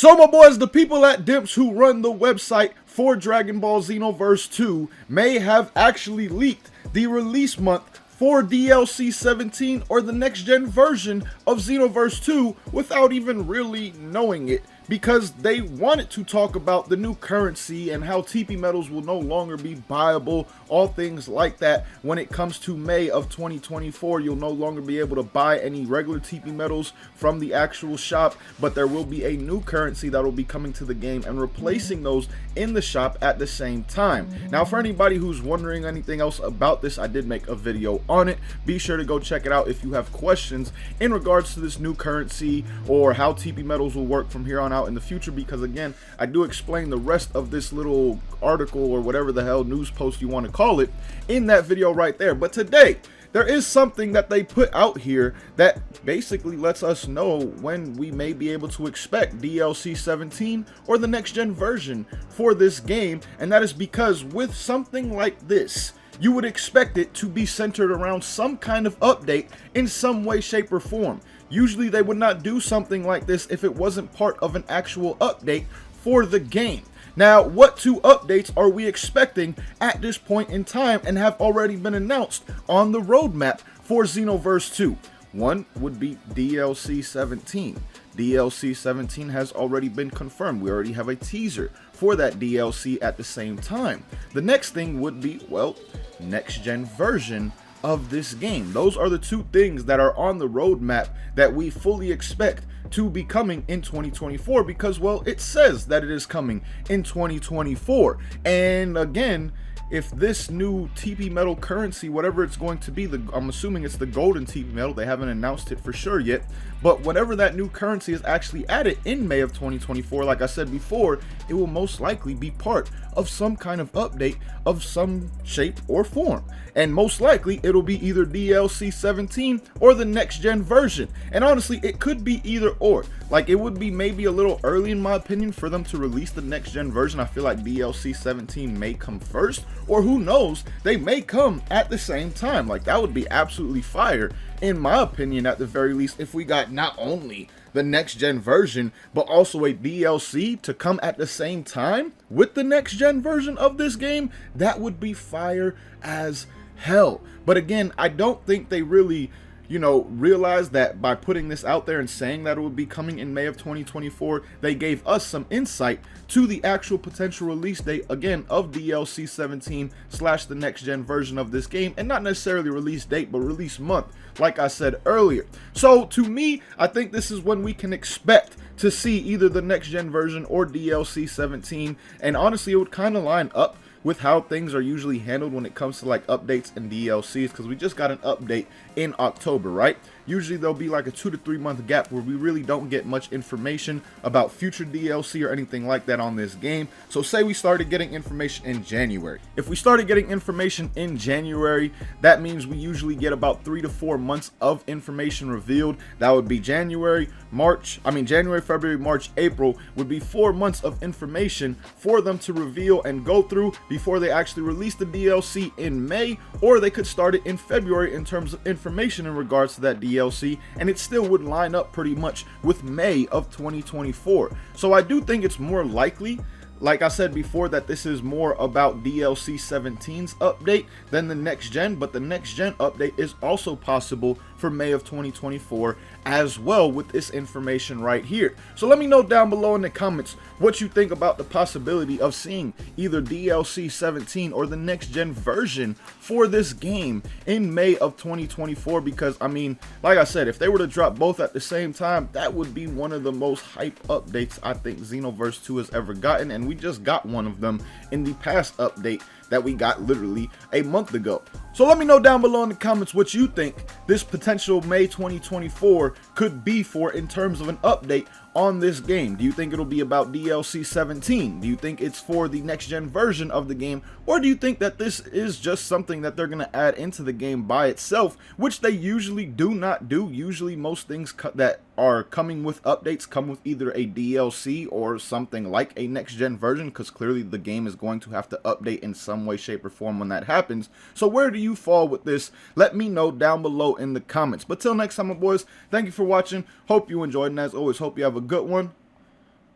So my boys, the people at Dimps who run the website for Dragon Ball Xenoverse 2 may have actually leaked the release month for DLC 17 or the next gen version of Xenoverse 2 without even really knowing it, because they wanted to talk about the new currency and how TP medals will no longer be buyable, all things like that. When it comes to May of 2024, you'll no longer be able to buy any regular TP medals from the actual shop, but there will be a new currency that will be coming to the game and replacing those in the shop at the same time. Now, for anybody who's wondering anything else about this, I did make a video on it. Be sure to go check it out if you have questions in regards to this new currency or how TP medals will work from here on out in the future, because again, I do explain the rest of this little article or whatever the hell news post you want to call it in that video right there. But today there is something that they put out here that basically lets us know when we may be able to expect DLC 17 or the next gen version for this game, and that is because with something like this, you would expect it to be centered around some kind of update in some way, shape, or form. Usually they would not do something like this if it wasn't part of an actual update for the game. Now, what two updates are we expecting at this point in time and have already been announced on the roadmap for Xenoverse 2? One would be DLC 17. DLC 17 has already been confirmed. We already have a teaser for that DLC at the same time. The next thing would be, well, next gen version of this game. Those are the two things that are on the roadmap that we fully expect to be coming in 2024, because, well, it says that it is coming in 2024. And again, if this new TP metal currency, whatever it's going to be, I'm assuming it's the golden TP metal, they haven't announced it for sure yet, but whatever that new currency is actually added in May of 2024, like I said before, it will most likely be part of some kind of update of some shape or form. And most likely it'll be either DLC 17 or the next gen version. And honestly, it could be either or. Like, it would be maybe a little early in my opinion for them to release the next gen version. I feel like DLC 17 may come first, or who knows, they may come at the same time. Like, that would be absolutely fire in my opinion, at the very least, if we got not only the next gen version but also a DLC to come at the same time with the next gen version of this game. That would be fire as hell. But again, I don't think they really, realized that by putting this out there and saying that it would be coming in May of 2024, they gave us some insight to the actual potential release date, again, of DLC 17 / the next gen version of this game, and not necessarily release date, but release month, like I said earlier. So to me, I think this is when we can expect to see either the next gen version or DLC 17, and honestly, it would kind of line up with how things are usually handled when it comes to like updates and DLCs, because we just got an update in October, right? Usually there'll be like a 2 to 3 month gap where we really don't get much information about future DLC or anything like that on this game. So say we started getting information in January. If we started getting information in January, that means we usually get about 3 to 4 months of information revealed. That would be January, February, March, April would be 4 months of information for them to reveal and go through before they actually release the DLC in May, or they could start it in February in terms of information in regards to that DLC, and it still would line up pretty much with May of 2024. So I do think it's more likely, like I said before, that this is more about DLC 17's update than the next gen, but the next gen update is also possible for May of 2024 as well with this information right here. So let me know down below in the comments what you think about the possibility of seeing either DLC 17 or the next gen version for this game in May of 2024, because I mean, like I said, if they were to drop both at the same time, that would be one of the most hype updates I think Xenoverse 2 has ever gotten, and we just got one of them in the past update that we got literally a month ago. So let me know down below in the comments what you think this potential May 2024 could be for in terms of an update on this game. Do you think it'll be about DLC 17? Do you think it's for the next gen version of the game? Or do you think that this is just something that they're going to add into the game by itself, which they usually do not do? Usually most things that are coming with updates come with either a DLC or something like a next gen version, because clearly the game is going to have to update in some way, shape, or form when that happens. So where do you fall with this? Let me know down below in the comments. But till next time, my boys, thank you for watching. Hope you enjoyed, and as always, hope you have a good one.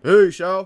Peace, y'all.